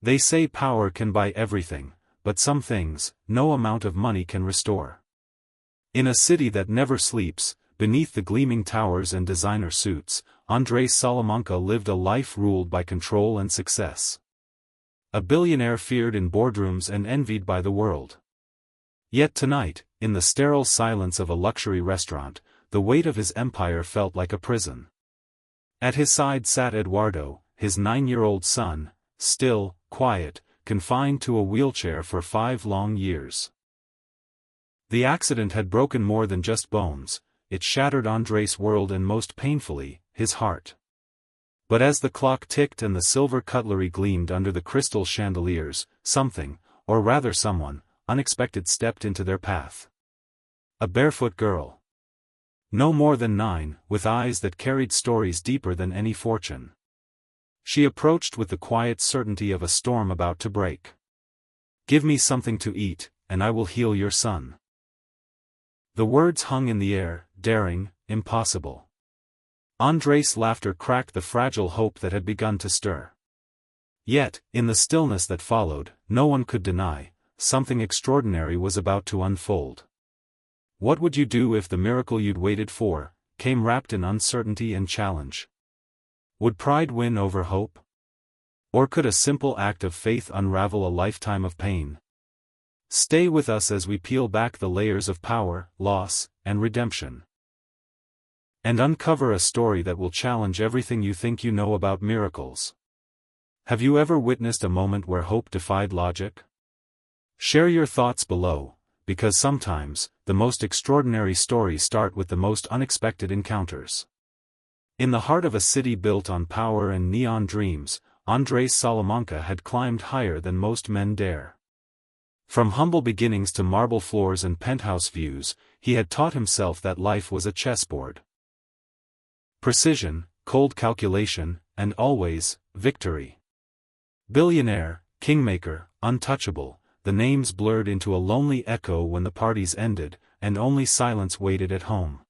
They say power can buy everything, but some things, no amount of money can restore. In a city that never sleeps, beneath the gleaming towers and designer suits, Andrés Salamanca lived a life ruled by control and success. A billionaire feared in boardrooms and envied by the world. Yet tonight, in the sterile silence of a luxury restaurant, the weight of his empire felt like a prison. At his side sat Eduardo, his 9-year-old son, still, quiet, confined to a wheelchair for 5 long years. The accident had broken more than just bones, it shattered Andrés' world and most painfully, his heart. But as the clock ticked and the silver cutlery gleamed under the crystal chandeliers, something, or rather someone, unexpected stepped into their path. A barefoot girl. No more than 9, with eyes that carried stories deeper than any fortune. She approached with the quiet certainty of a storm about to break. "Give me something to eat, and I will heal your son." The words hung in the air, daring, impossible. Andrés' laughter cracked the fragile hope that had begun to stir. Yet, in the stillness that followed, no one could deny, something extraordinary was about to unfold. What would you do if the miracle you'd waited for came wrapped in uncertainty and challenge? Would pride win over hope? Or could a simple act of faith unravel a lifetime of pain? Stay with us as we peel back the layers of power, loss, and redemption. And uncover a story that will challenge everything you think you know about miracles. Have you ever witnessed a moment where hope defied logic? Share your thoughts below, because sometimes, the most extraordinary stories start with the most unexpected encounters. In the heart of a city built on power and neon dreams, Andrés Salamanca had climbed higher than most men dare. From humble beginnings to marble floors and penthouse views, he had taught himself that life was a chessboard. Precision, cold calculation, and always, victory. Billionaire, kingmaker, untouchable, the names blurred into a lonely echo when the parties ended, and only silence waited at home.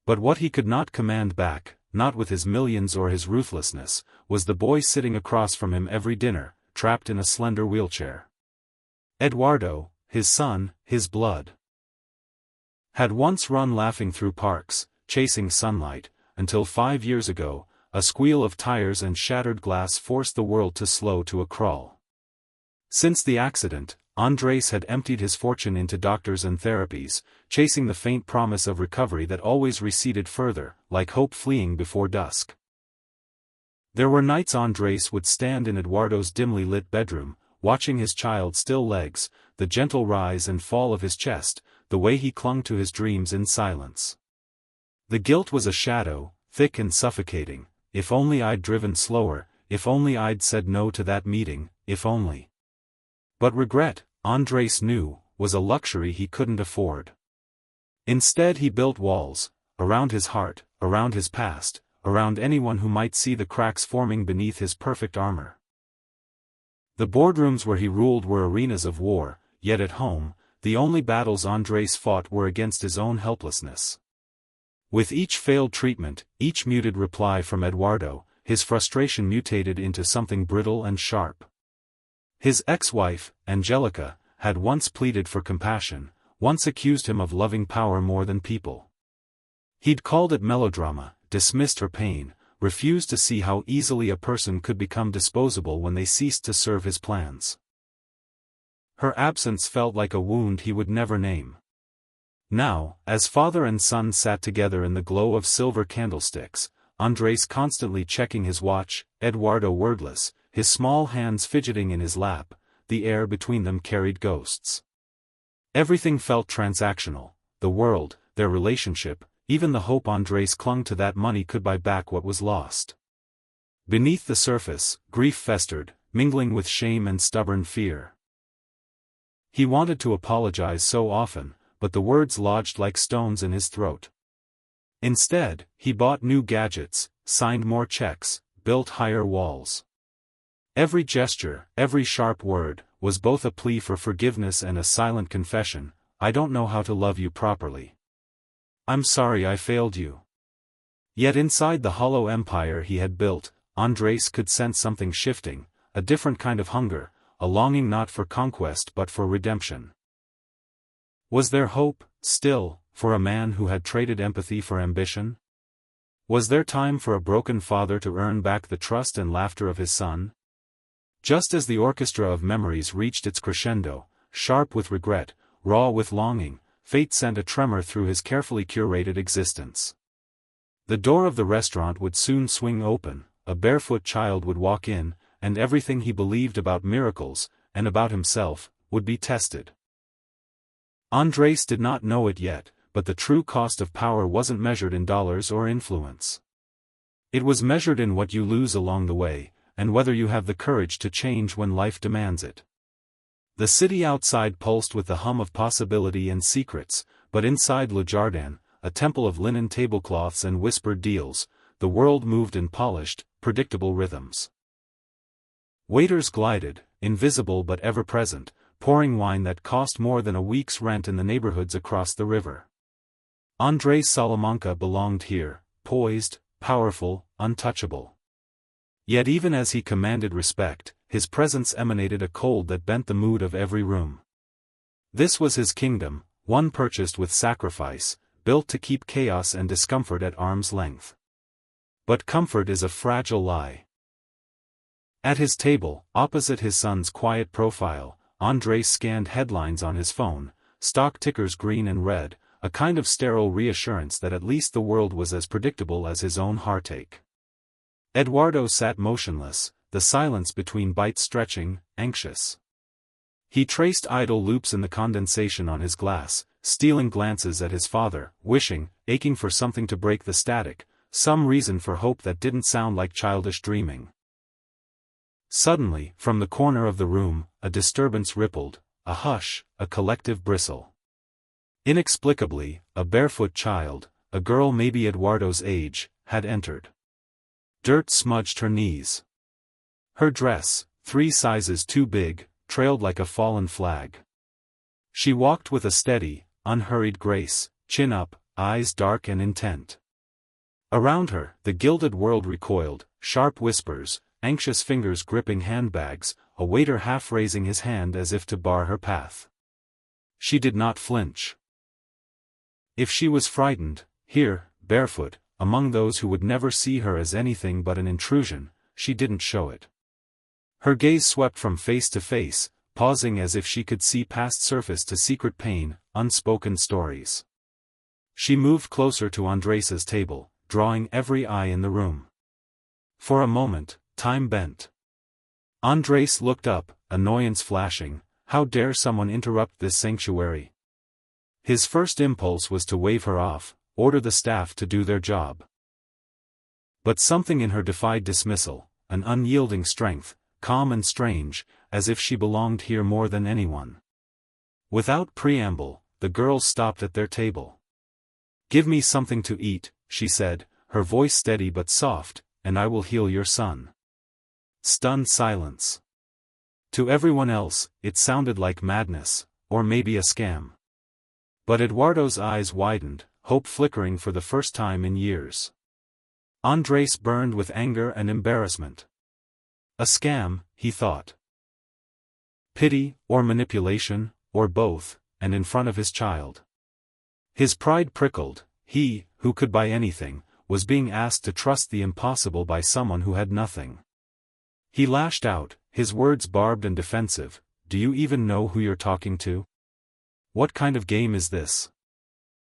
But what he could not command back, not with his millions or his ruthlessness, was the boy sitting across from him every dinner, trapped in a slender wheelchair. Eduardo, his son, his blood, had once run laughing through parks, chasing sunlight, until 5 years ago, a squeal of tires and shattered glass forced the world to slow to a crawl. Since the accident, Andrés had emptied his fortune into doctors and therapies, chasing the faint promise of recovery that always receded further, like hope fleeing before dusk. There were nights Andrés would stand in Eduardo's dimly lit bedroom, watching his child's still legs, the gentle rise and fall of his chest, the way he clung to his dreams in silence. The guilt was a shadow, thick and suffocating. If only I'd driven slower, if only I'd said no to that meeting, if only. But regret, Andrés knew, was a luxury he couldn't afford. Instead he built walls, around his heart, around his past, around anyone who might see the cracks forming beneath his perfect armor. The boardrooms where he ruled were arenas of war, yet at home, the only battles Andrés fought were against his own helplessness. With each failed treatment, each muted reply from Eduardo, his frustration mutated into something brittle and sharp. His ex-wife, Angelica, had once pleaded for compassion, once accused him of loving power more than people. He'd called it melodrama, dismissed her pain, refused to see how easily a person could become disposable when they ceased to serve his plans. Her absence felt like a wound he would never name. Now, as father and son sat together in the glow of silver candlesticks, Andrés constantly checking his watch, Eduardo wordless, his small hands fidgeting in his lap, the air between them carried ghosts. Everything felt transactional, the world, their relationship, even the hope Andrés clung to that money could buy back what was lost. Beneath the surface, grief festered, mingling with shame and stubborn fear. He wanted to apologize so often, but the words lodged like stones in his throat. Instead, he bought new gadgets, signed more checks, built higher walls. Every gesture, every sharp word, was both a plea for forgiveness and a silent confession, I don't know how to love you properly. I'm sorry I failed you. Yet inside the hollow empire he had built, Andrés could sense something shifting, a different kind of hunger, a longing not for conquest but for redemption. Was there hope, still, for a man who had traded empathy for ambition? Was there time for a broken father to earn back the trust and laughter of his son? Just as the orchestra of memories reached its crescendo, sharp with regret, raw with longing, fate sent a tremor through his carefully curated existence. The door of the restaurant would soon swing open, a barefoot child would walk in, and everything he believed about miracles, and about himself, would be tested. Andrés did not know it yet, but the true cost of power wasn't measured in dollars or influence. It was measured in what you lose along the way, and whether you have the courage to change when life demands it. The city outside pulsed with the hum of possibility and secrets, but inside Le Jardin, a temple of linen tablecloths and whispered deals, the world moved in polished, predictable rhythms. Waiters glided, invisible but ever-present, pouring wine that cost more than a week's rent in the neighborhoods across the river. Andrés Salamanca belonged here, poised, powerful, untouchable. Yet even as he commanded respect, his presence emanated a cold that bent the mood of every room. This was his kingdom, one purchased with sacrifice, built to keep chaos and discomfort at arm's length. But comfort is a fragile lie. At his table, opposite his son's quiet profile, Andrés scanned headlines on his phone, stock tickers green and red, a kind of sterile reassurance that at least the world was as predictable as his own heartache. Eduardo sat motionless, the silence between bites stretching, anxious. He traced idle loops in the condensation on his glass, stealing glances at his father, wishing, aching for something to break the static, some reason for hope that didn't sound like childish dreaming. Suddenly, from the corner of the room, a disturbance rippled, a hush, a collective bristle. Inexplicably, a barefoot child, a girl maybe Eduardo's age, had entered. Dirt smudged her knees. Her dress, 3 sizes too big, trailed like a fallen flag. She walked with a steady, unhurried grace, chin up, eyes dark and intent. Around her, the gilded world recoiled, sharp whispers, anxious fingers gripping handbags, a waiter half raising his hand as if to bar her path. She did not flinch. If she was frightened, here, barefoot, among those who would never see her as anything but an intrusion, she didn't show it. Her gaze swept from face to face, pausing as if she could see past surface to secret pain, unspoken stories. She moved closer to Andrés's table, drawing every eye in the room. For a moment, time bent. Andrés looked up, annoyance flashing. How dare someone interrupt this sanctuary? His first impulse was to wave her off, order the staff to do their job. But something in her defied dismissal, an unyielding strength, calm and strange, as if she belonged here more than anyone. Without preamble, the girls stopped at their table. "Give me something to eat," she said, her voice steady but soft, "and I will heal your son." Stunned silence. To everyone else, it sounded like madness, or maybe a scam. But Eduardo's eyes widened, hope flickering for the first time in years. Andrés burned with anger and embarrassment. A scam, he thought. Pity, or manipulation, or both, and in front of his child. His pride prickled. He, who could buy anything, was being asked to trust the impossible by someone who had nothing. He lashed out, his words barbed and defensive. "Do you even know who you're talking to? What kind of game is this?"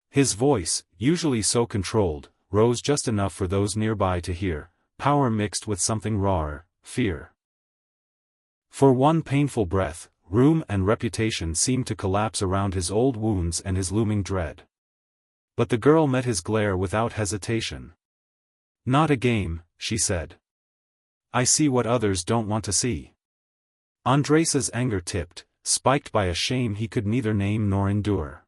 His voice, usually so controlled, rose just enough for those nearby to hear, power mixed with something rawer, fear. For one painful breath, room and reputation seemed to collapse around his old wounds and his looming dread. But the girl met his glare without hesitation. "Not a game," she said. "I see what others don't want to see." Andrés's anger tipped, spiked by a shame he could neither name nor endure.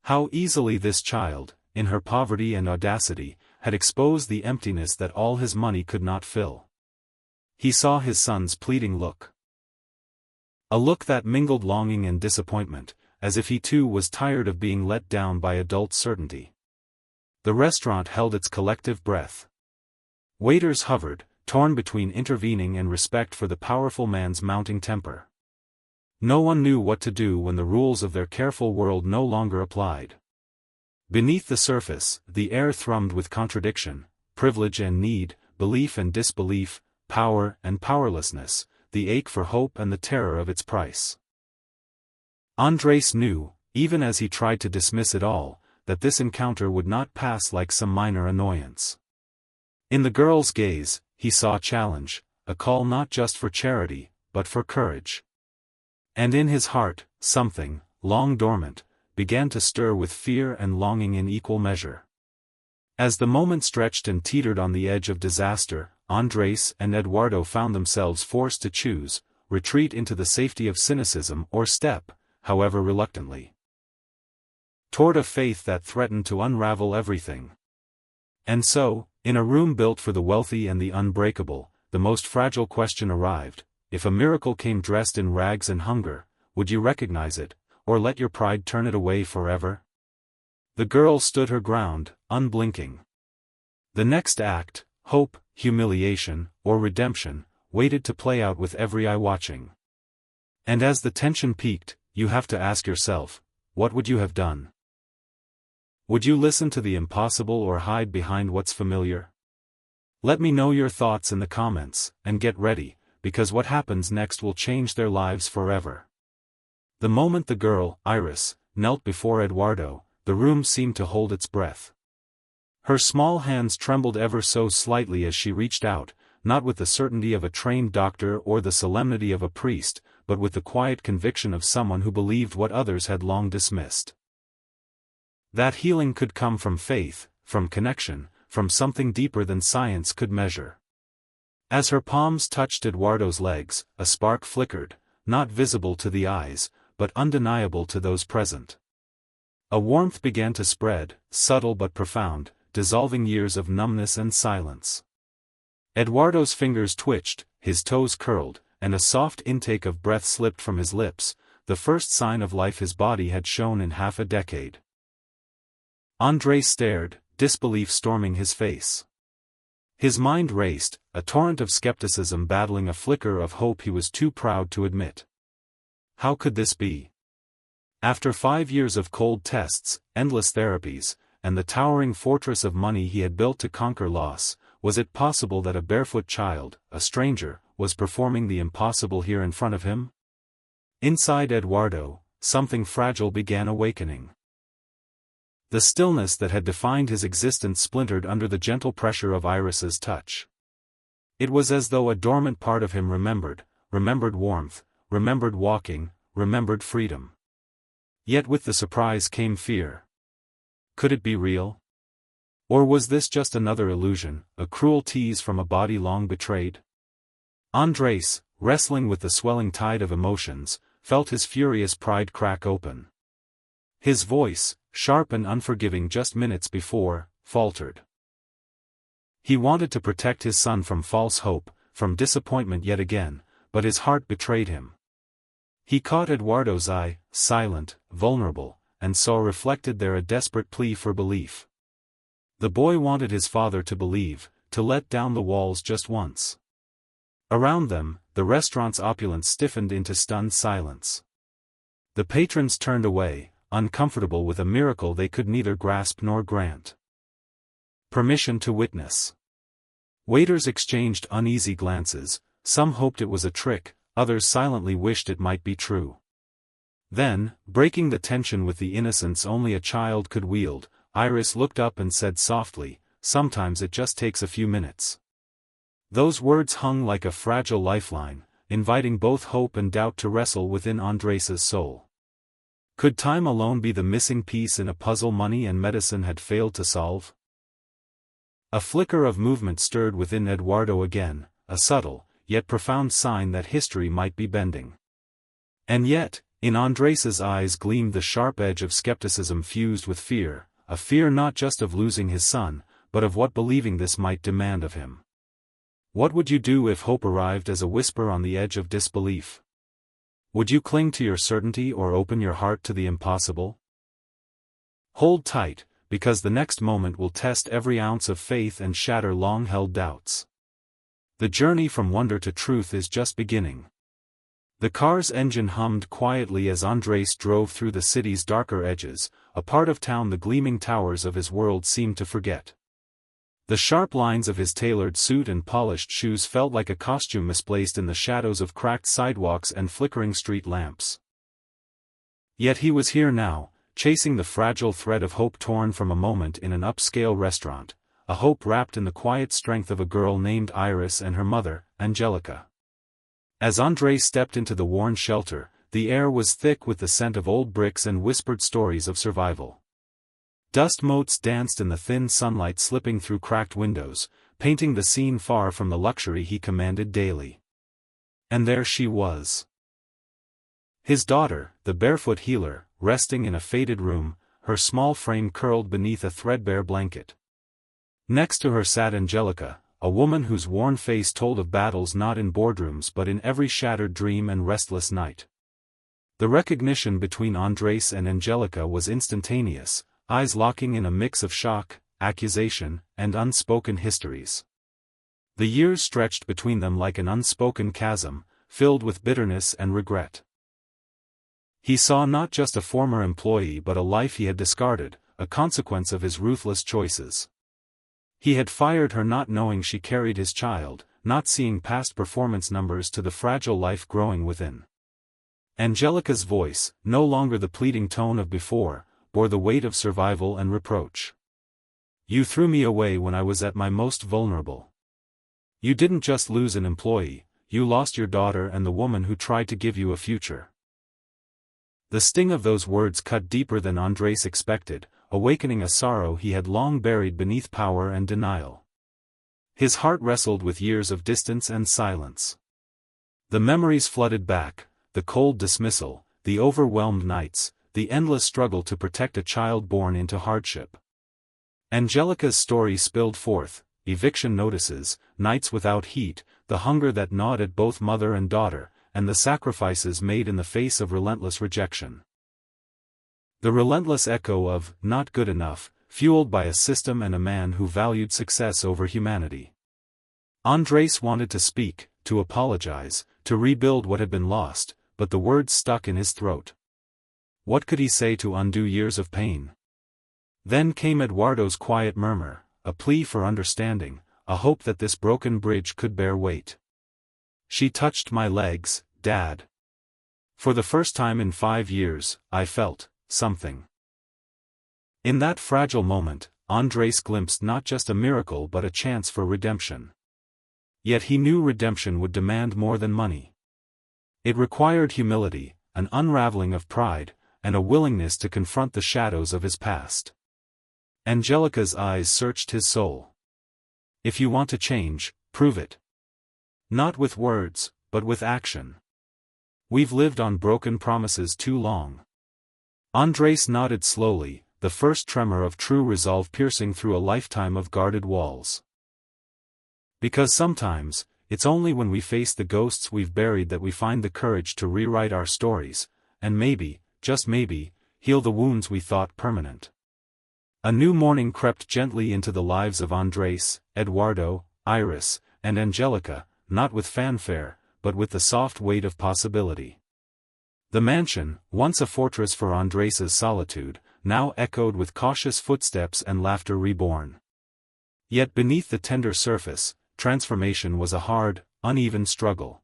How easily this child, in her poverty and audacity, had exposed the emptiness that all his money could not fill. He saw his son's pleading look. A look that mingled longing and disappointment, as if he too was tired of being let down by adult certainty. The restaurant held its collective breath. Waiters hovered, torn between intervening and respect for the powerful man's mounting temper. No one knew what to do when the rules of their careful world no longer applied. Beneath the surface, the air thrummed with contradiction, privilege and need, belief and disbelief, power and powerlessness, the ache for hope and the terror of its price. Andrés knew, even as he tried to dismiss it all, that this encounter would not pass like some minor annoyance. In the girl's gaze, he saw challenge, a call not just for charity, but for courage. And in his heart, something, long dormant, began to stir with fear and longing in equal measure. As the moment stretched and teetered on the edge of disaster, Andrés and Eduardo found themselves forced to choose, retreat into the safety of cynicism or step, however reluctantly, toward a faith that threatened to unravel everything. And so, in a room built for the wealthy and the unbreakable, the most fragile question arrived: if a miracle came dressed in rags and hunger, would you recognize it, or let your pride turn it away forever? The girl stood her ground, unblinking. The next act, hope, humiliation, or redemption, waited to play out with every eye watching. And as the tension peaked, you have to ask yourself, what would you have done? Would you listen to the impossible or hide behind what's familiar? Let me know your thoughts in the comments, and get ready, because what happens next will change their lives forever. The moment the girl, Iris, knelt before Eduardo, the room seemed to hold its breath. Her small hands trembled ever so slightly as she reached out, not with the certainty of a trained doctor or the solemnity of a priest, but with the quiet conviction of someone who believed what others had long dismissed. That healing could come from faith, from connection, from something deeper than science could measure. As her palms touched Eduardo's legs, a spark flickered, not visible to the eyes, but undeniable to those present. A warmth began to spread, subtle but profound, dissolving years of numbness and silence. Eduardo's fingers twitched, his toes curled, and a soft intake of breath slipped from his lips, the first sign of life his body had shown in half a decade. Andrés stared, disbelief storming his face. His mind raced, a torrent of skepticism battling a flicker of hope he was too proud to admit. How could this be? After 5 years of cold tests, endless therapies, and the towering fortress of money he had built to conquer loss, was it possible that a barefoot child, a stranger, was performing the impossible here in front of him? Inside Eduardo, something fragile began awakening. The stillness that had defined his existence splintered under the gentle pressure of Iris's touch. It was as though a dormant part of him remembered warmth, remembered walking, remembered freedom. Yet with the surprise came fear. Could it be real? Or was this just another illusion, a cruel tease from a body long betrayed? Andrés, wrestling with the swelling tide of emotions, felt his furious pride crack open. His voice, sharp and unforgiving just minutes before, faltered. He wanted to protect his son from false hope, from disappointment yet again, but his heart betrayed him. He caught Eduardo's eye, silent, vulnerable, and saw reflected there a desperate plea for belief. The boy wanted his father to believe, to let down the walls just once. Around them, the restaurant's opulence stiffened into stunned silence. The patrons turned away, uncomfortable with a miracle they could neither grasp nor grant. Permission to witness. Waiters exchanged uneasy glances, some hoped it was a trick, others silently wished it might be true. Then, breaking the tension with the innocence only a child could wield, Iris looked up and said softly, "Sometimes it just takes a few minutes." Those words hung like a fragile lifeline, inviting both hope and doubt to wrestle within Andrés's soul. Could time alone be the missing piece in a puzzle money and medicine had failed to solve? A flicker of movement stirred within Eduardo again, a subtle, yet profound sign that history might be bending. And yet, in Andrés's eyes gleamed the sharp edge of skepticism fused with fear, a fear not just of losing his son, but of what believing this might demand of him. What would you do if hope arrived as a whisper on the edge of disbelief? Would you cling to your certainty or open your heart to the impossible? Hold tight, because the next moment will test every ounce of faith and shatter long-held doubts. The journey from wonder to truth is just beginning. The car's engine hummed quietly as Andres drove through the city's darker edges, a part of town the gleaming towers of his world seemed to forget. The sharp lines of his tailored suit and polished shoes felt like a costume misplaced in the shadows of cracked sidewalks and flickering street lamps. Yet he was here now, chasing the fragile thread of hope torn from a moment in an upscale restaurant, a hope wrapped in the quiet strength of a girl named Iris and her mother, Angelica. As Andres stepped into the worn shelter, the air was thick with the scent of old bricks and whispered stories of survival. Dust motes danced in the thin sunlight slipping through cracked windows, painting the scene far from the luxury he commanded daily. And there she was. His daughter, the barefoot healer, resting in a faded room, her small frame curled beneath a threadbare blanket. Next to her sat Angelica, a woman whose worn face told of battles not in boardrooms but in every shattered dream and restless night. The recognition between Andres and Angelica was instantaneous, eyes locking in a mix of shock, accusation, and unspoken histories. The years stretched between them like an unspoken chasm, filled with bitterness and regret. He saw not just a former employee but a life he had discarded, a consequence of his ruthless choices. He had fired her not knowing she carried his child, not seeing past performance numbers to the fragile life growing within. Angelica's voice, no longer the pleading tone of before, bore the weight of survival and reproach. You threw me away when I was at my most vulnerable. You didn't just lose an employee, you lost your daughter and the woman who tried to give you a future. The sting of those words cut deeper than Andres expected, awakening a sorrow he had long buried beneath power and denial. His heart wrestled with years of distance and silence. The memories flooded back, the cold dismissal, the overwhelmed nights, the endless struggle to protect a child born into hardship. Angelica's story spilled forth, eviction notices, nights without heat, the hunger that gnawed at both mother and daughter, and the sacrifices made in the face of relentless rejection. The relentless echo of "not good enough," fueled by a system and a man who valued success over humanity. Andres wanted to speak, to apologize, to rebuild what had been lost, but the words stuck in his throat. What could he say to undo years of pain? Then came Eduardo's quiet murmur, a plea for understanding, a hope that this broken bridge could bear weight. She touched my legs, Dad. For the first time in 5 years, I felt something. In that fragile moment, Andres glimpsed not just a miracle but a chance for redemption. Yet he knew redemption would demand more than money. It required humility, an unraveling of pride, and a willingness to confront the shadows of his past. Angelica's eyes searched his soul. If you want to change, prove it. Not with words, but with action. We've lived on broken promises too long. Andres nodded slowly, the first tremor of true resolve piercing through a lifetime of guarded walls. Because sometimes, it's only when we face the ghosts we've buried that we find the courage to rewrite our stories, and maybe, just maybe, heal the wounds we thought permanent. A new morning crept gently into the lives of Andres, Eduardo, Iris, and Angelica, not with fanfare, but with the soft weight of possibility. The mansion, once a fortress for Andres's solitude, now echoed with cautious footsteps and laughter reborn. Yet beneath the tender surface, transformation was a hard, uneven struggle.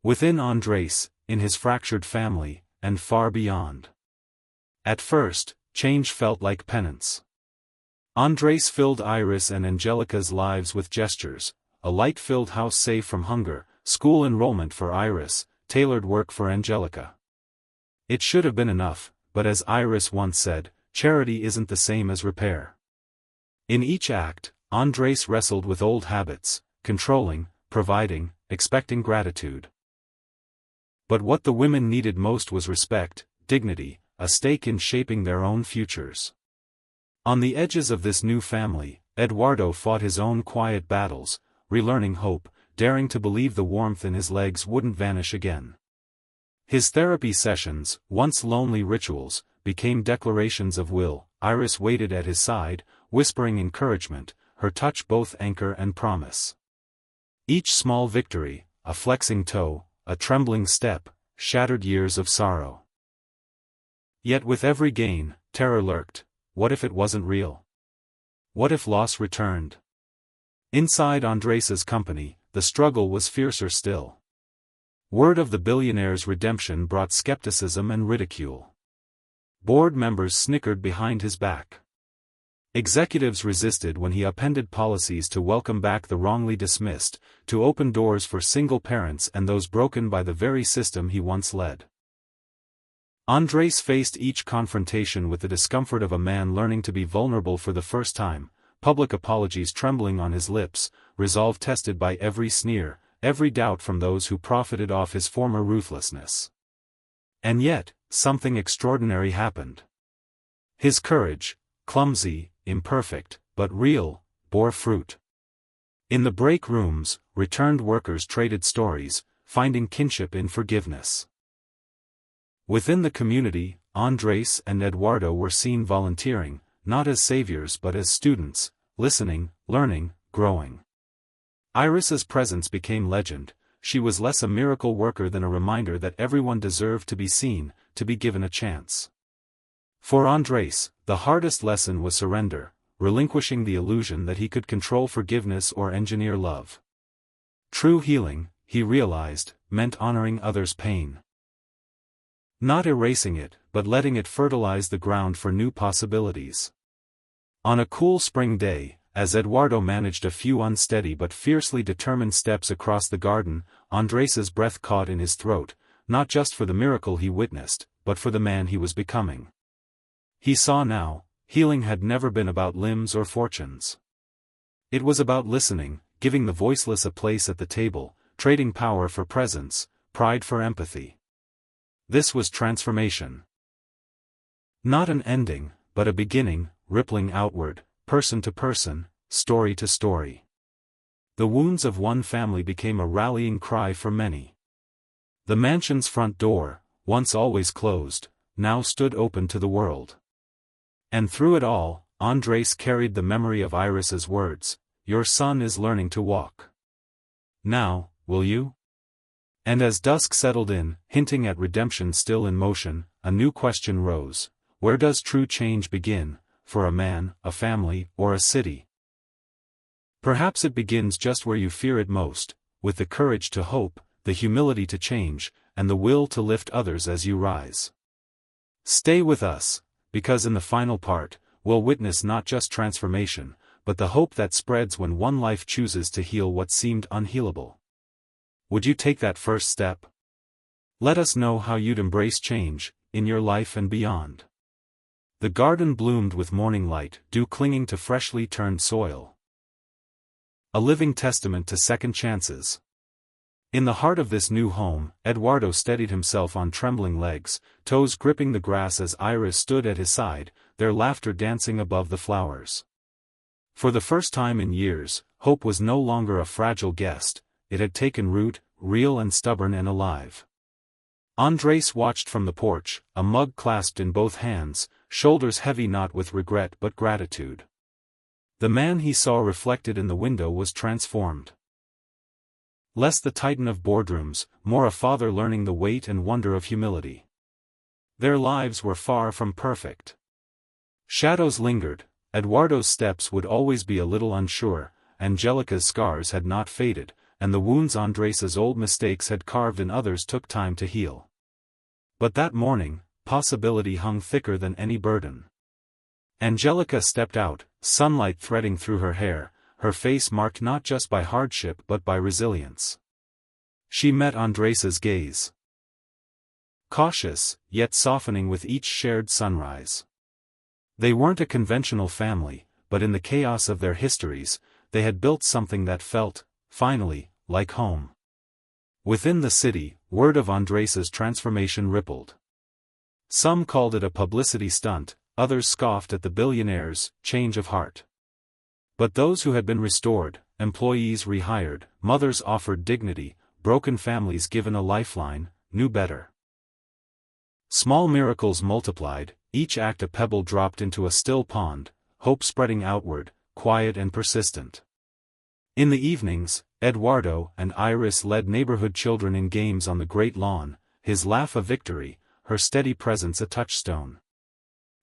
Within Andres, in his fractured family, and far beyond. At first, change felt like penance. Andres filled Iris and Angelica's lives with gestures, a light-filled house safe from hunger, school enrollment for Iris, tailored work for Angelica. It should have been enough, but as Iris once said, charity isn't the same as repair. In each act, Andres wrestled with old habits, controlling, providing, expecting gratitude. But what the women needed most was respect, dignity, a stake in shaping their own futures. On the edges of this new family, Eduardo fought his own quiet battles, relearning hope, daring to believe the warmth in his legs wouldn't vanish again. His therapy sessions, once lonely rituals, became declarations of will. Iris waited at his side, whispering encouragement, her touch both anchor and promise. Each small victory, a flexing toe, a trembling step, shattered years of sorrow. Yet with every gain, terror lurked. What if it wasn't real? What if loss returned? Inside Andres' company, the struggle was fiercer still. Word of the billionaire's redemption brought skepticism and ridicule. Board members snickered behind his back. Executives resisted when he appended policies to welcome back the wrongly dismissed, to open doors for single parents and those broken by the very system he once led. Andres faced each confrontation with the discomfort of a man learning to be vulnerable for the first time, public apologies trembling on his lips, resolve tested by every sneer, every doubt from those who profited off his former ruthlessness. And yet, something extraordinary happened. His courage, clumsy, imperfect, but real, bore fruit. In the break rooms, returned workers traded stories, finding kinship in forgiveness. Within the community, Andres and Eduardo were seen volunteering, not as saviors but as students, listening, learning, growing. Iris's presence became legend. She was less a miracle worker than a reminder that everyone deserved to be seen, to be given a chance. For Andres, the hardest lesson was surrender, relinquishing the illusion that he could control forgiveness or engineer love. True healing, he realized, meant honoring others' pain. Not erasing it, but letting it fertilize the ground for new possibilities. On a cool spring day, as Eduardo managed a few unsteady but fiercely determined steps across the garden, Andres's breath caught in his throat, not just for the miracle he witnessed, but for the man he was becoming. He saw now, healing had never been about limbs or fortunes. It was about listening, giving the voiceless a place at the table, trading power for presence, pride for empathy. This was transformation. Not an ending, but a beginning, rippling outward, person to person, story to story. The wounds of one family became a rallying cry for many. The mansion's front door, once always closed, now stood open to the world. And through it all, Andres carried the memory of Iris's words, "Your son is learning to walk. Now, will you?" And as dusk settled in, hinting at redemption still in motion, a new question rose: where does true change begin, for a man, a family, or a city? Perhaps it begins just where you fear it most, with the courage to hope, the humility to change, and the will to lift others as you rise. Stay with us, because in the final part, we'll witness not just transformation, but the hope that spreads when one life chooses to heal what seemed unhealable. Would you take that first step? Let us know how you'd embrace change, in your life and beyond. The garden bloomed with morning light, dew clinging to freshly turned soil. A living testament to second chances. In the heart of this new home, Eduardo steadied himself on trembling legs, toes gripping the grass as Iris stood at his side, their laughter dancing above the flowers. For the first time in years, hope was no longer a fragile guest. It had taken root, real and stubborn and alive. Andres watched from the porch, a mug clasped in both hands, shoulders heavy not with regret but gratitude. The man he saw reflected in the window was transformed. Less the titan of boardrooms, more a father learning the weight and wonder of humility. Their lives were far from perfect. Shadows lingered, Eduardo's steps would always be a little unsure, Angelica's scars had not faded, and the wounds Andres's old mistakes had carved in others took time to heal. But that morning, possibility hung thicker than any burden. Angelica stepped out, sunlight threading through her hair, her face marked not just by hardship but by resilience. She met Andres's gaze. Cautious, yet softening with each shared sunrise. They weren't a conventional family, but in the chaos of their histories, they had built something that felt, finally, like home. Within the city, word of Andres's transformation rippled. Some called it a publicity stunt, others scoffed at the billionaire's change of heart. But those who had been restored, employees rehired, mothers offered dignity, broken families given a lifeline, knew better. Small miracles multiplied, each act a pebble dropped into a still pond, hope spreading outward, quiet and persistent. In the evenings, Eduardo and Iris led neighborhood children in games on the great lawn, his laugh a victory, her steady presence a touchstone.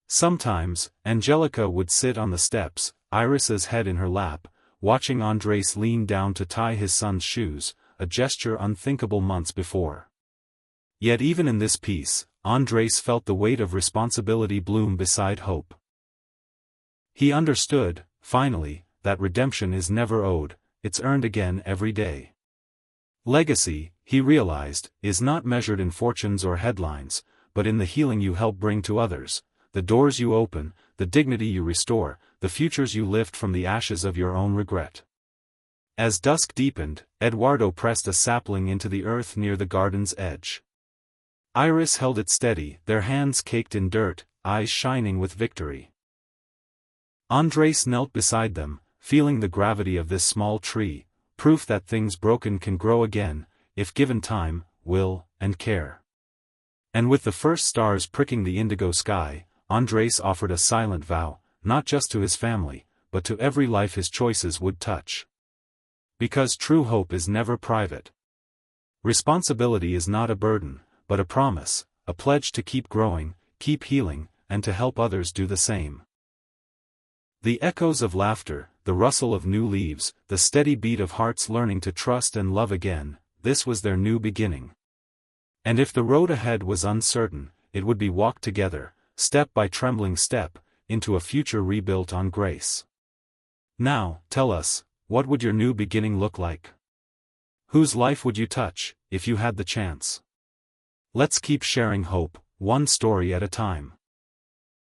Sometimes, Angelica would sit on the steps, Iris's head in her lap, watching Andres lean down to tie his son's shoes, a gesture unthinkable months before. Yet even in this peace, Andres felt the weight of responsibility bloom beside hope. He understood, finally, that redemption is never owed, it's earned again every day. Legacy, he realized, is not measured in fortunes or headlines, but in the healing you help bring to others, the doors you open, the dignity you restore, the futures you lift from the ashes of your own regret. As dusk deepened, Eduardo pressed a sapling into the earth near the garden's edge. Iris held it steady, their hands caked in dirt, eyes shining with victory. Andres knelt beside them, feeling the gravity of this small tree, proof that things broken can grow again, if given time, will, and care. And with the first stars pricking the indigo sky, Andres offered a silent vow, not just to his family, but to every life his choices would touch. Because true hope is never private. Responsibility is not a burden, but a promise, a pledge to keep growing, keep healing, and to help others do the same. The echoes of laughter, the rustle of new leaves, the steady beat of hearts learning to trust and love again, this was their new beginning. And if the road ahead was uncertain, it would be walked together, step by trembling step, into a future rebuilt on grace. Now, tell us, what would your new beginning look like? Whose life would you touch, if you had the chance? Let's keep sharing hope, one story at a time.